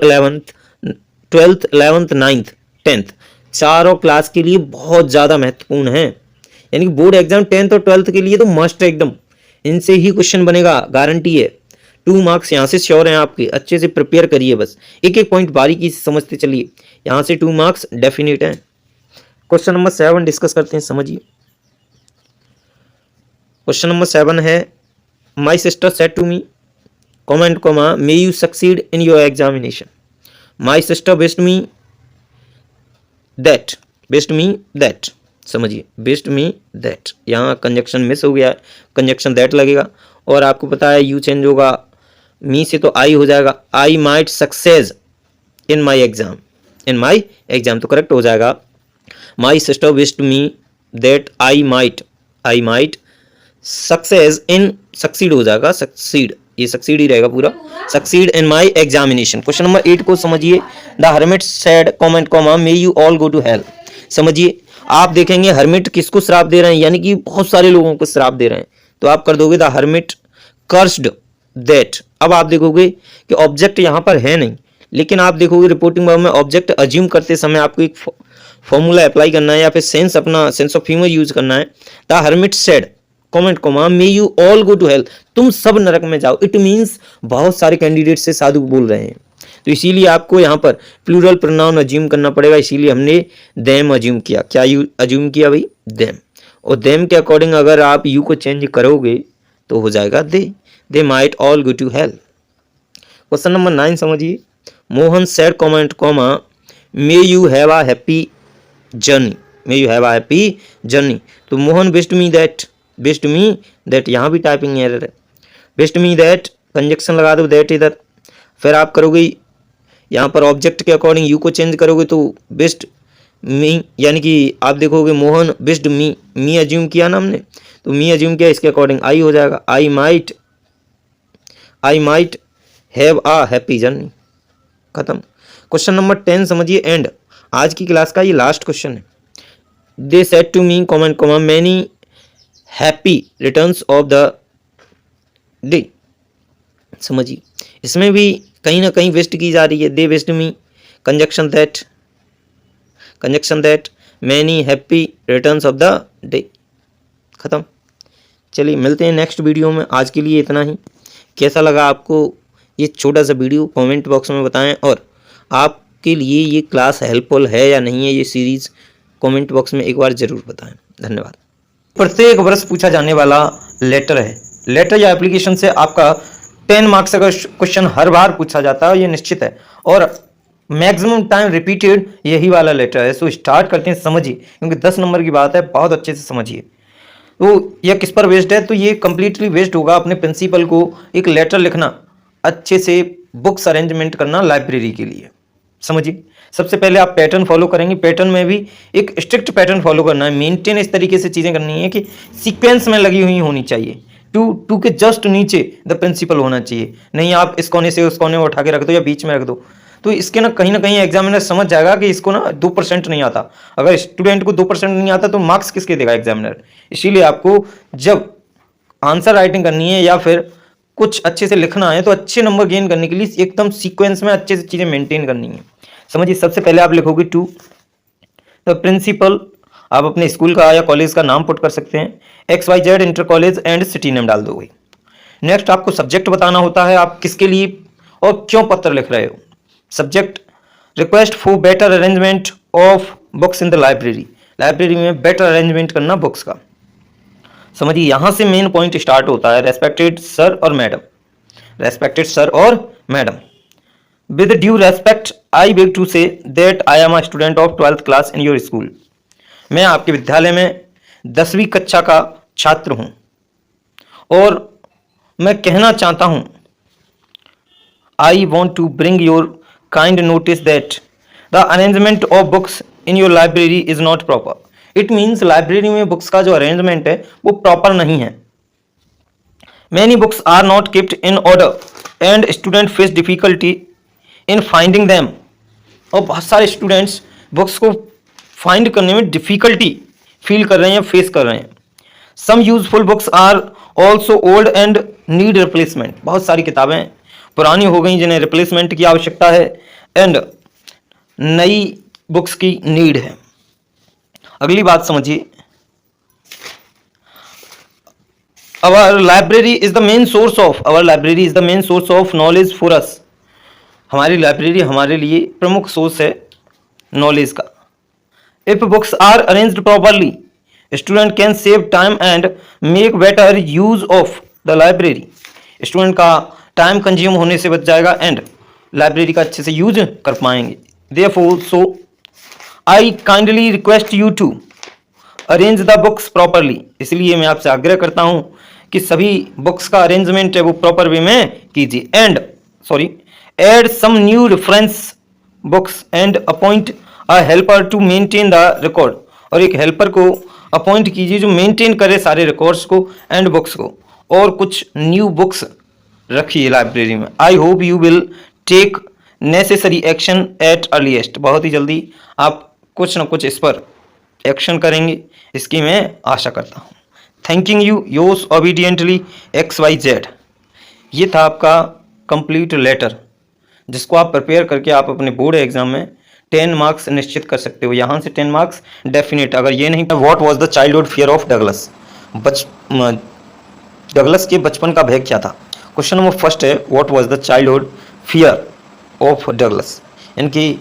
11th 9th 10th चारों क्लास के लिए बहुत ज़्यादा महत्वपूर्ण है, यानी कि बोर्ड एग्जाम 10th और 12th के लिए तो मस्ट एकदम, इनसे ही क्वेश्चन बनेगा, गारंटी है। 2 मार्क्स यहाँ से श्योर हैं आपके, अच्छे से प्रिपेयर करिए, बस एक एक पॉइंट बारीकी से समझते चलिए, यहाँ से 2 मार्क्स डेफिनेट हैं। क्वेश्चन नंबर 7 डिस्कस करते हैं, समझिए। क्वेश्चन नंबर 7 है my sister said to me comment comma may you succeed in your examination. My sister wished me that, wished me that, समझिए विश्ड मी दैट, यहाँ conjunction miss हो गया है, conjunction that लगेगा। और आपको पता है यू चेंज होगा, मी से तो आई हो जाएगा, I might success in my exam, in my exam तो करेक्ट हो जाएगा। My sister wished me that I might success in, succeed हो जाएगा, सक्सीड, ये सक्सीड ही रहेगा पूरा, succeed in my examination. Question number 8 को समझिए। The hermit said comment comma may you all go to hell. समझिए आप देखेंगे हर्मिट किसको श्राप दे रहे हैं, यानी कि बहुत सारे लोगों को श्राप दे रहे हैं। तो आप कर दोगे द हर्मिट कर्स्ड दैट। अब आप देखोगे कि ऑब्जेक्ट यहाँ पर है नहीं, लेकिन आप देखोगे रिपोर्टिंग वर्ब में ऑब्जेक्ट अज्यूम करते समय आपको एक फॉर्मूला अप्लाई करना है या फिर सेंस, अपना सेंस ऑफ ह्यूमर यूज करना है। The hermit said comment comma may you all go to hell, तुम सब नरक में जाओ। इट मीन्स बहुत सारे कैंडिडेट से साधु बोल रहे हैं, तो इसीलिए आपको यहाँ पर प्लूरल प्रोनाउन अज्यूम करना पड़ेगा, इसीलिए हमने देम अज्यूम किया। क्या अज्यूम किया भाई? देम। और देम के अकॉर्डिंग अगर आप यू को चेंज करोगे तो हो जाएगा they might all go to hell. Question number 9 समझिए। Mohan said comment comma may you have a happy journey, may you have a happy journey. तो मोहन विश्ड मी दैट, यहाँ भी टाइपिंग एरर है, विश्ड मी दैट, कंजक्शन लगा दो that इधर, फिर आप करोगे यहाँ पर ऑब्जेक्ट के अकॉर्डिंग यू को चेंज करोगे तो विश्ड मी, यानी कि आप देखोगे मोहन विश्ड मी अज्यूम किया ना हमने, तो मी अज्यूम किया, इसके अकॉर्डिंग आई हो जाएगा, I might have a happy journey, खत्म। क्वेश्चन नंबर 10 समझिए एंड, आज की क्लास का ये लास्ट क्वेश्चन है। They said to me comment comma many happy returns of the day. समझिए इसमें भी कहीं ना कहीं वेस्ट की जा रही है, they wished me, conjunction that, many happy returns of the day, खत्म। चलिए मिलते हैं नेक्स्ट वीडियो में, आज के लिए इतना ही। कैसा लगा आपको ये छोटा सा वीडियो कमेंट बॉक्स में बताएं, और आपके लिए ये क्लास हेल्पफुल है या नहीं है, ये सीरीज़ कमेंट बॉक्स में एक बार ज़रूर बताएं। धन्यवाद। प्रत्येक वर्ष पूछा जाने वाला लेटर है, लेटर या एप्लीकेशन से आपका 10 मार्क्स का क्वेश्चन हर बार पूछा जाता है, ये निश्चित है, और मैक्सिमम टाइम रिपीटेड यही वाला लेटर है। सो स्टार्ट करते हैं, समझिए, क्योंकि 10 नंबर की बात है, बहुत अच्छे से समझिए। तो यह किस पर बेस्ड है? तो ये कंप्लीटली बेस्ड होगा अपने प्रिंसिपल को एक लेटर लिखना, अच्छे से बुक्स अरेंजमेंट करना लाइब्रेरी के लिए। समझिए सबसे पहले आप पैटर्न फॉलो करेंगे, पैटर्न में भी एक स्ट्रिक्ट पैटर्न फॉलो करना है, मेंटेन इस तरीके से चीज़ें करनी है कि सीक्वेंस में लगी हुई होनी चाहिए, टू के जस्ट नीचे द प्रिंसिपल होना चाहिए, नहीं आप इस कोने से उस कोने में उठा के रख दो या बीच में रख दो, तो इसके ना कहीं एग्जामिनर समझ जाएगा कि इसको ना 2% नहीं आता। अगर स्टूडेंट को 2% नहीं आता तो मार्क्स किसके देगा एग्जामिनर? इसीलिए आपको जब आंसर राइटिंग करनी है या फिर कुछ अच्छे से लिखना है तो अच्छे नंबर गेन करने के लिए एकदम सीक्वेंस में अच्छे से चीज़ें मेंटेन करनी है। समझिए, सबसे पहले आप लिखोगे टू द प्रिंसिपल, आप अपने स्कूल का या कॉलेज का नाम पुट कर सकते हैं, XYZ inter college and city name डाल दोगे। नेक्स्ट आपको सब्जेक्ट बताना होता है, आप किसके लिए और क्यों पत्र लिख रहे हो। Subject request for better arrangement of books in the library, library में बेटर अरेंजमेंट करना बुक्स का। समझिए, यहाँ से मेन पॉइंट स्टार्ट होता है, रेस्पेक्टेड सर और मैडम, रेस्पेक्टेड सर और madam, with due respect I beg to say that I am a student of 12th class in your school, मैं आपके विद्यालय में 10वीं कक्षा का छात्र हूँ और मैं कहना चाहता हूँ, I want to bring your kind notice that the arrangement of books in your library is not proper. It means library में बुक्स का जो अरेंजमेंट है वो प्रॉपर नहीं है। Many books are not keeped in order and student face difficulty in finding them, और बहुत सारे स्टूडेंट्स बुक्स को फाइंड करने में डिफिकल्टी फील कर रहे हैं, फेस कर रहे हैं। Some useful books are also old and need replacement, बहुत सारी किताबें पुरानी हो गई जिन्हें रिप्लेसमेंट की आवश्यकता है एंड नई बुक्स की नीड है। अगली बात समझिए, our library is the main source of knowledge for us, हमारी लाइब्रेरी हमारे लिए प्रमुख सोर्स है नॉलेज का। If books are arranged properly student can save time and make better use of the library, student का टाइम कंज्यूम होने से बच जाएगा एंड लाइब्रेरी का अच्छे से यूज कर पाएंगे। Therefore so I kindly request you to arrange the books properly, इसलिए मैं आपसे आग्रह करता हूं कि सभी बुक्स का अरेंजमेंट है वो प्रॉपर वे में कीजिए। Add some new reference books and appoint a helper to maintain the record, और एक हेल्पर को अपॉइंट कीजिए जो मेंटेन करे सारे रिकॉर्ड्स को एंड बुक्स को, और कुछ न्यू बुक्स रखिए लाइब्रेरी में। I hope you will take necessary action at earliest, बहुत ही जल्दी आप कुछ ना कुछ इस पर एक्शन करेंगे, इसकी मैं आशा करता हूँ। Thanking you yours obediently XYZ। ये था आपका कंप्लीट लेटर जिसको आप प्रिपेयर करके आप अपने बोर्ड एग्जाम में 10 मार्क्स निश्चित कर सकते हो। यहाँ से 10 मार्क्स डेफिनेट। अगर ये नहीं, what was the childhood fear of Douglas, Douglas के बचपन का भय क्या था। क्वेश्चन नंबर फर्स्ट है, what was the childhood fear of Douglas, इनकी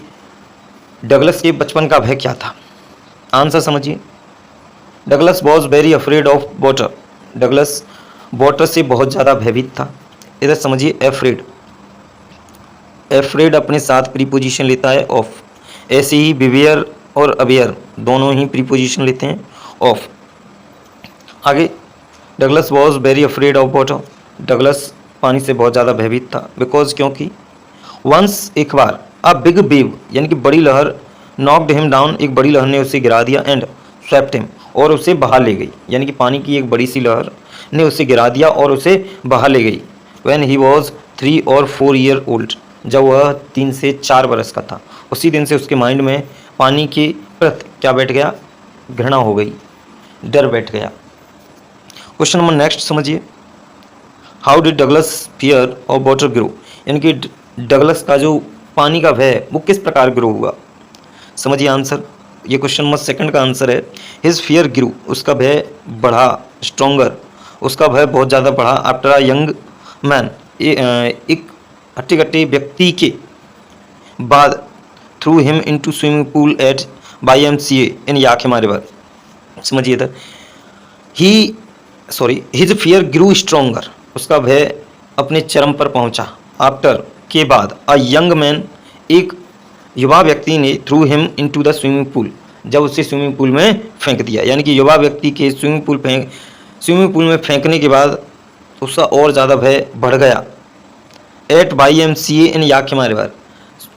डगलस के बचपन का भय क्या था। आंसर समझिए, Douglas was very afraid of water, Douglas water से बहुत ज़्यादा भयभीत था। इधर समझिए एफ्रेड, एफ्रेड अपने साथ प्रीपोजिशन लेता है ऑफ, ऐसे ही बिवेयर और अवेयर दोनों ही प्रीपोजिशन लेते हैं ऑफ। आगे Douglas was very afraid of water, Douglas पानी से बहुत ज़्यादा भयभीत था बिकॉज क्योंकि वंस एक बार अ बिग वेव यानी कि बड़ी लहर नॉक्ड हिम डाउन, एक बड़ी लहर ने उसे गिरा दिया एंड स्वेप्ट हिम, और उसे बहा ले गई, यानी कि पानी की एक बड़ी सी लहर ने उसे गिरा दिया और उसे बहा ले गई। When he was 3 or 4 year old, जब वह 3 से 4 बरस का था। उसी दिन से उसके माइंड में पानी के प्रति क्या बैठ गया, घृणा हो गई, डर बैठ गया। क्वेश्चन नंबर नेक्स्ट समझिए, how did Douglas fear of water grow, यानी कि डगलस का जो पानी का भय वो किस प्रकार ग्रो हुआ। समझिए आंसर, ये क्वेश्चन नंबर सेकंड का आंसर है, हिज फियर ग्रू, उसका भय बढ़ा, स्ट्रोंगर, उसका भय बहुत ज़्यादा बढ़ा। आफ्टर अ यंग मैन, एक हट्टी कट्टी व्यक्ति के बाद, threw him into swimming pool at YMCA in Yakima river. समझिए इधर, हिज फियर ग्रू स्ट्रोंगर, उसका भय अपने चरम पर पहुंचा। आफ्टर के बाद, अ यंग मैन, एक युवा व्यक्ति ने, threw him into the swimming pool, जब उसे स्विमिंग पूल में फेंक दिया, यानी कि युवा व्यक्ति के स्विमिंग पूल में फेंकने के बाद उसका और ज़्यादा भय बढ़ गया। Eight YMCA in Yakima river,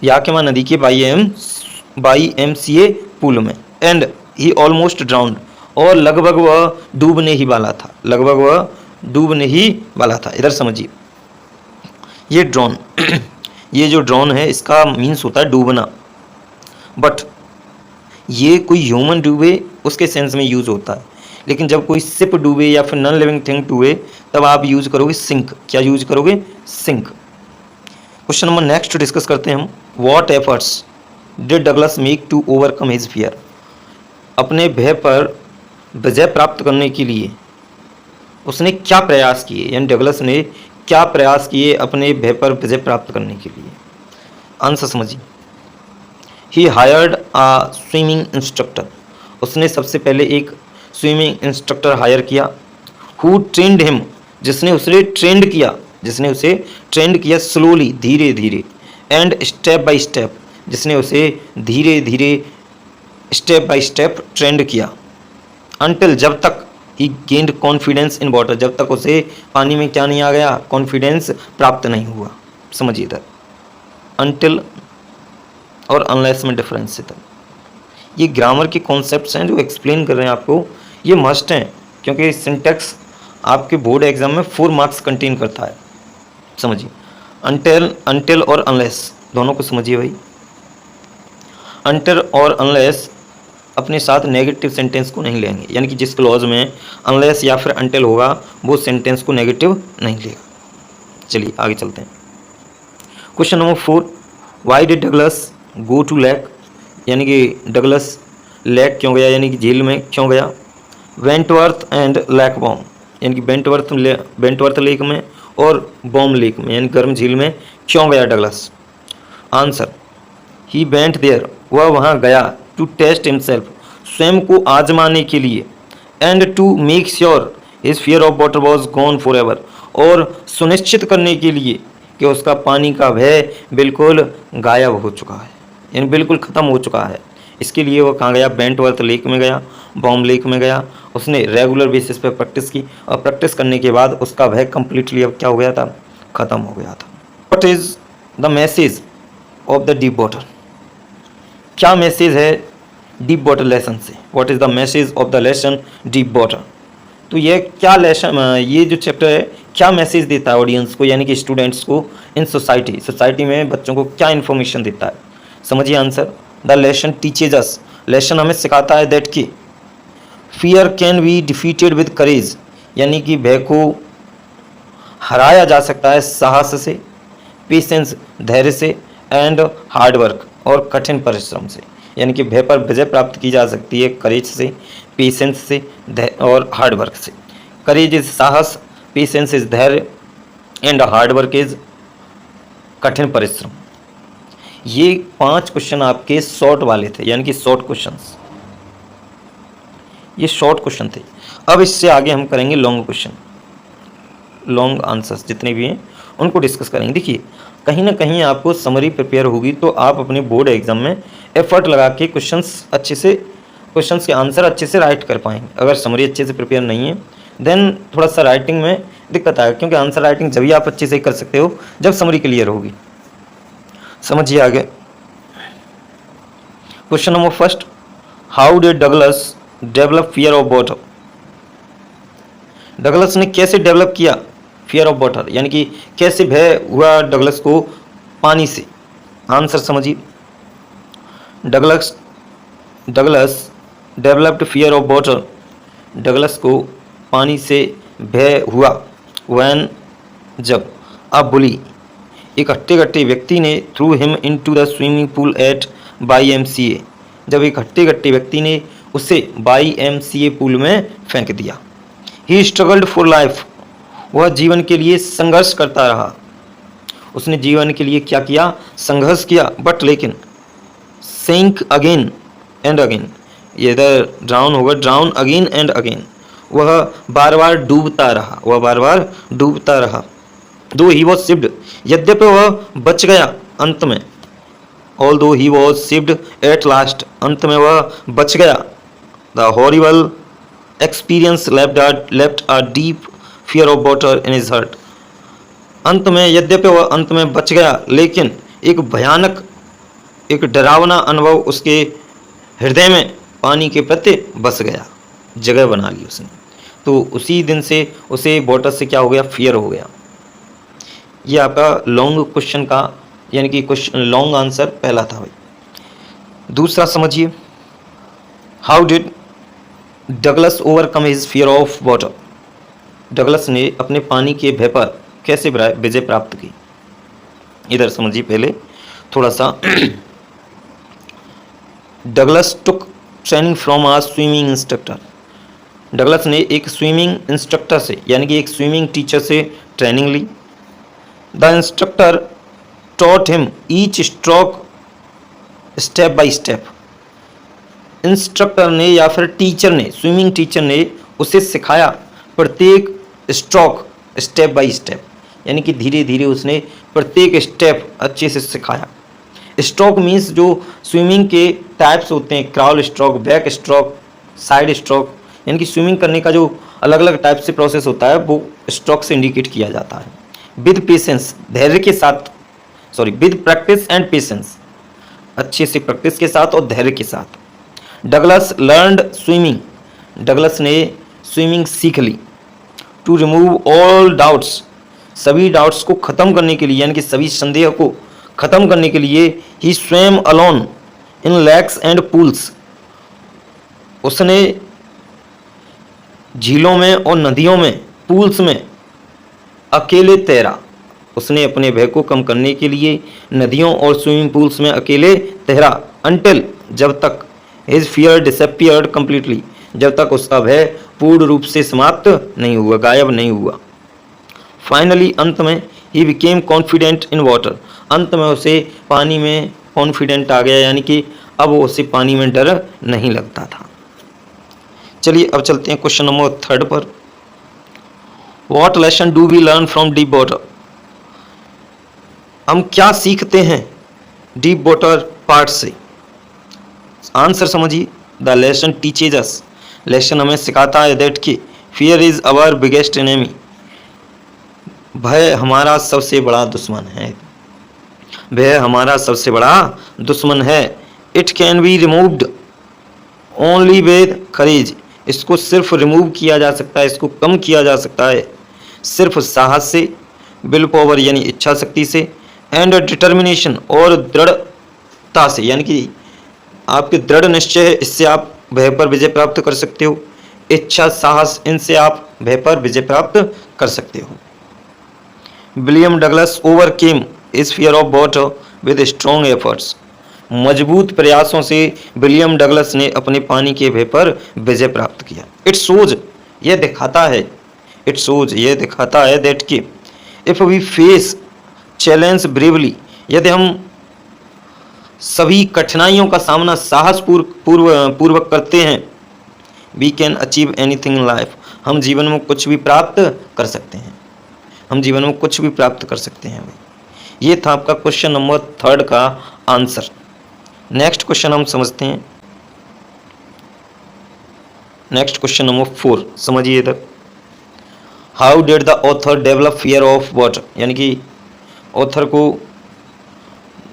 याखिमा नदी के YMCA पूल में। एंड ही ऑलमोस्ट ड्राउंड, और लगभग वह डूबने ही वाला था, लगभग वह डूबने ही वाला था। इधर समझिए, ये ड्रोन ये जो ड्रोन है इसका मीन्स होता है डूबना, बट ये कोई ह्यूमन डूबे उसके सेंस में यूज़ होता है, लेकिन जब कोई शिप डूबे या फिर नॉन लिविंग थिंग डूबे तब आप यूज करोगे सिंक। क्या यूज करोगे? Sink. Question number next discuss करते हैं हम। What efforts did Douglas make to overcome his fear? अपने भय पर विजय प्राप्त करने के लिए उसने क्या प्रयास किए, यानी डगलस ने क्या प्रयास किए अपने भय पर विजय प्राप्त करने के लिए? आंसर समझिए। He hired a swimming instructor. उसने सबसे पहले एक स्विमिंग इंस्ट्रक्टर हायर किया। Who trained him. जिसने उसे ट्रेंड किया स्लोली, धीरे धीरे। And step by step. जिसने उसे धीरे धीरे स्टेप बाय स्टेप ट्रेंड किया। अनटिल जब तक he gained confidence in water. जब तक उसे पानी में क्या नहीं आ गया? कॉन्फिडेंस प्राप्त नहीं हुआ। समझिए इधर अनटिल और अनलेस में डिफरेंस है। ये ग्रामर के कॉन्सेप्ट्स हैं जो एक्सप्लेन कर रहे हैं आपको, ये मस्ट हैं क्योंकि सिंटैक्स आपके बोर्ड एग्जाम में 4 मार्क्स कंटेन करता है। समझिए अनटिल और अनलेस दोनों को समझिए भाई। अनटिल और अनलेस अपने साथ नेगेटिव सेंटेंस को नहीं लेंगे, यानी कि जिस क्लॉज में अनलेस या फिर अनटिल होगा वो सेंटेंस को नेगेटिव नहीं लेगा। चलिए आगे चलते हैं। Question number 4। Why did Douglas go to lake? यानी कि डगलस लेक क्यों गया, यानी कि झील में क्यों गया? वेंटवर्थ एंड लेक बॉम। यानी कि बेंटवर्थ लेक में और बॉम लेक में, यानी गर्म झील में क्यों गया Douglas? Answer. He went there. वह वहाँ गया। To test himself. स्वयं को आजमाने के लिए। And to make sure his fear of water was gone forever. और सुनिश्चित करने के लिए कि उसका पानी का भय बिल्कुल गायब हो चुका है, यानी बिल्कुल ख़त्म हो चुका है। इसके लिए वो कहाँ गया? बेंटवर्थ लेक में गया, बॉम लेक में गया। उसने रेगुलर बेसिस पे प्रैक्टिस की और प्रैक्टिस करने के बाद उसका भय कंप्लीटली अब क्या हो गया था? ख़त्म हो गया था। What is the message of the deep water? क्या मैसेज है डीप वाटर लेसन से? What is the message of the lesson deep water? तो ये क्या लेसन, ये जो चैप्टर है क्या मैसेज देता है ऑडियंस को, यानी कि स्टूडेंट्स को इन सोसाइटी में बच्चों को क्या इन्फॉर्मेशन देता है? समझिए answer. The lesson teaches us. Lesson हमें सिखाता है दैट कि fear can be defeated with courage. यानी कि भय को हराया जा सकता है साहस से, पेशेंस धैर्य से, एंड हार्ड वर्क और कठिन परिश्रम से। यानी कि भय पर विजय प्राप्त की जा सकती है करेज से, पेशेंस से और हार्ड वर्क से। करेज इज साहस, पेशेंस इज धैर्य एंड हार्ड वर्क इज कठिन परिश्रम। ये 5 क्वेश्चन आपके शॉर्ट वाले थे, यानी कि शॉर्ट क्वेश्चंस। ये शॉर्ट क्वेश्चन थे। अब इससे आगे हम करेंगे लॉन्ग क्वेश्चन, लॉन्ग आंसर्स जितने भी हैं उनको डिस्कस करेंगे। देखिए कहीं ना कहीं आपको समरी प्रिपेयर होगी तो आप अपने बोर्ड एग्जाम में एफर्ट लगा के क्वेश्चंस के आंसर अच्छे से राइट कर पाएंगे। अगर समरी अच्छे से प्रिपेयर नहीं है देन थोड़ा सा राइटिंग में दिक्कत आएगा, क्योंकि आंसर राइटिंग जब भी आप अच्छे से कर सकते हो जब समरी क्लियर होगी। समझिए आगे। Question number 1। How did Douglas develop fear of water? Douglas ने कैसे डेवलप किया फियर ऑफ वाटर, यानी कि कैसे भय हुआ डगलस को पानी से? आंसर समझिए। Douglas developed fear of water. Douglas को पानी से भय हुआ व्हेन जब अ बुली एक हट्टे व्यक्ति ने threw him into the swimming pool at YMCA। जब एक हट्टे व्यक्ति ने उसे YMCA पूल में फेंक दिया। ही स्ट्रगल्ड फॉर लाइफ। वह जीवन के लिए संघर्ष करता रहा। उसने जीवन के लिए क्या किया? संघर्ष किया। बट लेकिन सिंक अगेन एंड अगेन, ये इधर ड्राउन होगा, ड्राउन अगेन एंड अगेन। वह बार बार डूबता रहा। दो ही वॉज सिव्ड, यद्यपि वह बच गया अंत में। ऑल दो ही वॉज सिव्ड एट लास्ट, अंत में वह बच गया। The horrible experience left a deep fear of water in his heart. अंत में यद्यपि वह अंत में बच गया लेकिन एक भयानक, एक डरावना अनुभव उसके हृदय में पानी के प्रति बस गया, जगह बना ली उसने। तो उसी दिन से उसे वाटर से क्या हो गया? फियर हो गया। ये आपका लॉन्ग क्वेश्चन का, यानी कि क्वेश्चन लॉन्ग आंसर पहला था भाई। दूसरा समझिए। How did Douglas overcome his fear of water. Douglas ने अपने पानी के भय पर कैसे विजय प्राप्त की। इधर समझिए पहले थोड़ा सा। Douglas took training from a swimming instructor. Douglas ने एक स्विमिंग इंस्ट्रक्टर से यानी कि एक स्विमिंग टीचर से ट्रेनिंग ली। The instructor taught him each stroke step by step. Instructor ने या फिर टीचर ने, स्विमिंग टीचर ने उसे सिखाया प्रत्येक स्ट्रोक स्टेप बाय स्टेप, यानी कि धीरे धीरे उसने प्रत्येक स्टेप अच्छे से सिखाया। स्ट्रोक मीन्स जो स्विमिंग के टाइप्स होते हैं, crawl stroke, back stroke, side stroke, यानी कि स्विमिंग करने का जो अलग अलग टाइप से प्रोसेस होता है वो स्ट्रोक से इंडिकेट किया जाता है। विद पेशेंस, धैर्य के साथ, विद प्रैक्टिस एंड पेशेंस, अच्छे से प्रैक्टिस के साथ और धैर्य के साथ। डगलस लर्नड स्विमिंग, डगलस ने स्विमिंग सीख ली। टू रिमूव ऑल डाउट्स, सभी डाउट्स को ख़त्म करने के लिए, यानी कि सभी संदेह को ख़त्म करने के लिए ही स्वयं alone in lakes and pools, उसने झीलों में और नदियों में, पूल्स में अकेले तैरा। उसने अपने भय को कम करने के लिए नदियों और स्विमिंग पूल्स में अकेले तैरा। अनटिल, जब तक, हिज फियर डिसअपियर्ड कंप्लीटली, जब तक उसका भय पूर्ण रूप से समाप्त नहीं हुआ, गायब नहीं हुआ। फाइनली, अंत में, he became confident in water, अंत में उसे पानी में कॉन्फिडेंट आ गया, यानी कि अब उसे पानी में डर नहीं लगता था। चलिए अब चलते हैं क्वेश्चन नंबर 3 पर। What lesson do we learn from deep water, हम क्या सीखते हैं डीप वाटर पार्ट से। आंसर समझिए। The lesson teaches us, lesson हमें सिखाता है दैट कि fear is our biggest enemy, भय हमारा सबसे बड़ा दुश्मन है, भय हमारा सबसे बड़ा दुश्मन है। It can be removed only with courage, इसको सिर्फ रिमूव किया जा सकता है, इसको कम किया जा सकता है सिर्फ साहस से, विल पावर यानी इच्छा शक्ति से, एंड डिटर्मिनेशन और दृढ़ता से, यानी कि आपके दृढ़ निश्चय है, इससे आप भय पर विजय प्राप्त कर सकते हो। इच्छा, साहस, इनसे आप भय पर विजय प्राप्त कर सकते हो। William Douglas overcame his fear of water with strong efforts, मजबूत प्रयासों से विलियम डगलस ने अपने पानी के भय पर विजय प्राप्त किया। इट शोज, यह दिखाता है, इट शोज, यह दिखाता है दैट कि if we face challenge bravely, यदि हम सभी कठिनाइयों का सामना साहस पूर्वक करते हैं, we can achieve anything in life, हम जीवन में कुछ भी प्राप्त कर सकते हैं, हम जीवन में कुछ भी प्राप्त कर सकते हैं। ये था आपका क्वेश्चन नंबर 3 का आंसर। नेक्स्ट क्वेश्चन हम समझते हैं। नेक्स्ट क्वेश्चन नंबर 4 समझिए इधर। How did the author develop fear of water, यानी कि ऑथर को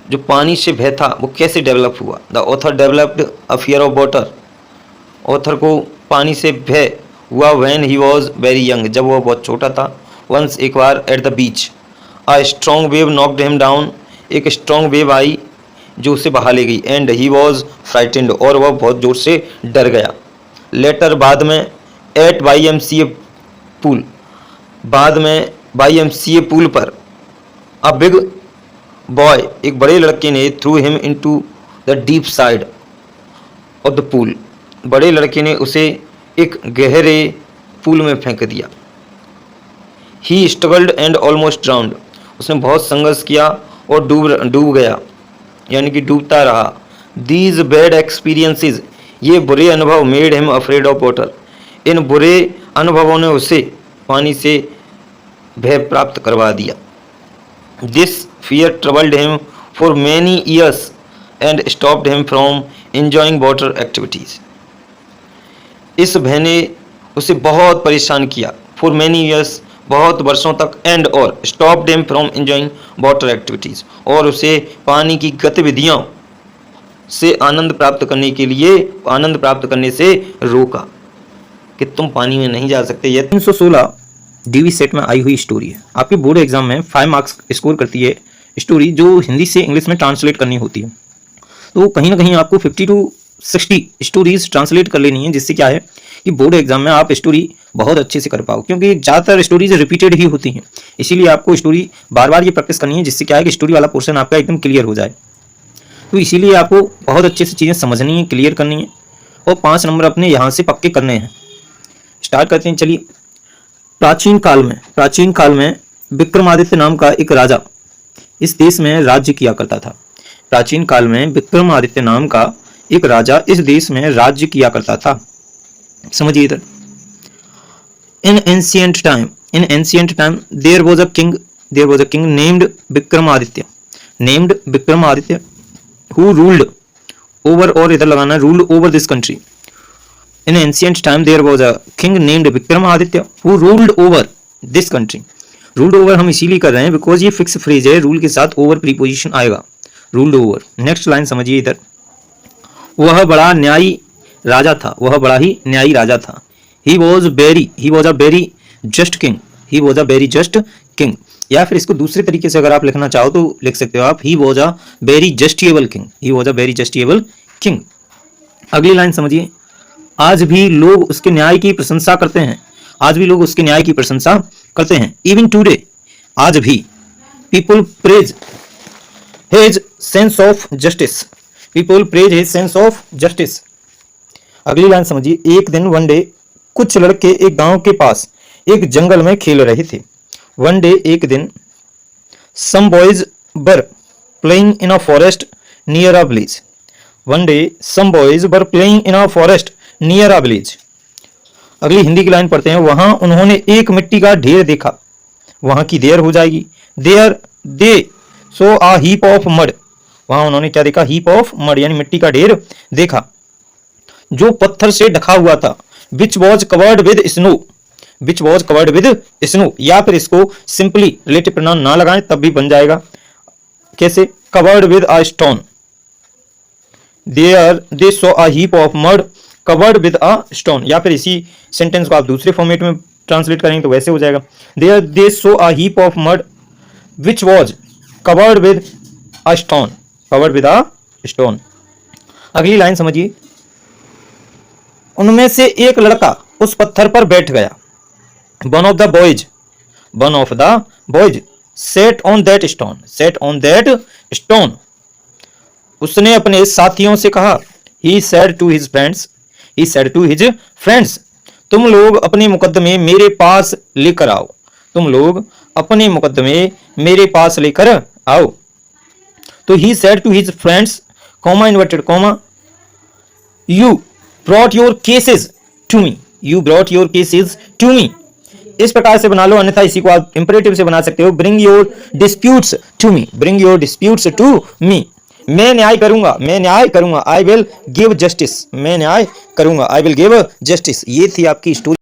जो पानी से भय था वो कैसे डेवलप हुआ। The author developed a fear of water, author को पानी से भय हुआ when he was very young, जब वह बहुत छोटा था। वंस, एक बार, at the beach, a strong wave knocked him down, एक स्ट्रॉन्ग वेव आई जो उसे बहा ले गई। एंड ही वॉज फ्राइटेंड, और वह बहुत जोर से डर गया। लेटर, बाद में, एट YMCA पूल, बाद में YMCA पूल पर, अ बिग बॉय, एक बड़े लड़के ने, threw him into the deep side of the pool, बड़े लड़के ने उसे एक गहरे पूल में फेंक दिया। ही स्ट्रगल्ड एंड ऑलमोस्ट ड्राउन्ड, उसने बहुत संघर्ष किया और डूब गया, यानी कि डूबता रहा। दीज बैड एक्सपीरियंसेस, ये बुरे अनुभव, made him afraid of water, इन बुरे अनुभवों ने उसे पानी से भय प्राप्त करवा दिया। This fear troubled him for many years and stopped him from enjoying water activities, इस भय ने उसे बहुत परेशान किया। फॉर मैनी ईयर्स, बहुत वर्षों तक, एंड और, stopped him from enjoying water activities, और उसे पानी की गतिविधियों से आनंद प्राप्त करने के लिए, आनंद प्राप्त करने से रोका कि तुम पानी में नहीं जा सकते। यह 316 DV सेट में आई हुई स्टोरी है। आपके बोर्ड एग्जाम में 5 मार्क्स स्कोर करती है स्टोरी, जो हिंदी से इंग्लिश में ट्रांसलेट करनी होती है। तो कहीं ना कहीं आपको 50 to 60 स्टोरीज ट्रांसलेट कर लेनी है, जिससे क्या है कि बोर्ड एग्जाम में आप स्टोरी बहुत अच्छे से कर पाओ, क्योंकि ज़्यादातर स्टोरीज रिपीटेड ही होती हैं। इसीलिए आपको स्टोरी बार बार ये प्रैक्टिस करनी है, जिससे क्या है कि स्टोरी वाला पोर्शन आपका एकदम क्लियर हो जाए। तो इसीलिए आपको बहुत अच्छे से चीज़ें समझनी है, क्लियर करनी है, और 5 नंबर अपने यहाँ से पक्के करने हैं। स्टार्ट करते हैं, चलिए। प्राचीन काल में विक्रमादित्य नाम का एक राजा इस देश में राज्य किया करता था। प्राचीन काल में विक्रमादित्य नाम का एक राजा इस देश में राज्य किया करता था। समझिए इधर, in ancient time there was a king named Vikramaditya who ruled over, और इधर लगाना ruled over this country. In ancient time there was a king named Vikramaditya who ruled over this country. Ruled over हम इसीलिए कर रहे हैं बिकॉज ये fix phrase है, रूल के साथ ओवर प्रीपोजिशन आएगा, रूल्ड ओवर। नेक्स्ट लाइन समझिए इधर, वह बड़ा न्यायी राजा था। ही was a very just king. या फिर इसको दूसरे तरीके से अगर आप लिखना चाहो तो लिख सकते हो आप, he was a very just able king. अगली लाइन समझिए, आज भी लोग उसके न्याय की प्रशंसा करते हैं। इवन टुडे, आज भी people praise his sense of justice. अगली लाइन समझिए, एक दिन वन डे कुछ लड़के एक गांव के पास एक जंगल में खेल रहे थे। वन डे एक दिन some boys were playing in a forest near a village. अगली हिंदी की लाइन पढ़ते हैं, वहां उन्होंने एक मिट्टी का ढेर देखा। वहां की देयर हो जाएगी, दे saw a heap of mud. वहां उन्होंने क्या देखा? हीप ऑफ मड, यानी मिट्टी का ढेर देखा जो पत्थर से ढका हुआ था। विच वॉज कवर्ड विद स्नो, या फिर इसको सिंपली रिलेटिव प्रोनाउन ना लगाएं तब भी बन जाएगा। कैसे? Covered with a stone. They saw a heap of mud covered with a stone, या फिर इसी सेंटेंस को आप दूसरे फॉर्मेट में ट्रांसलेट करेंगे तो वैसे हो जाएगा, they saw a heap of mud which was covered with a stone. अगली लाइन समझिए, उनमें से एक लड़का उस पत्थर पर बैठ गया। One of the boys set on that stone. उसने अपने साथियों से कहा, he said to his friends, तुम लोग अपने मुकदमे मेरे पास लेकर आओ। तो he said to his friends, inverted comma, you brought your cases to me। इस प्रकार से बना लो, अन्यथा इसी को आप इंपरेटिव से बना सकते हो, bring your disputes to me। मैं न्याय करूंगा, I will give justice। ये थी आपकी स्टोरी।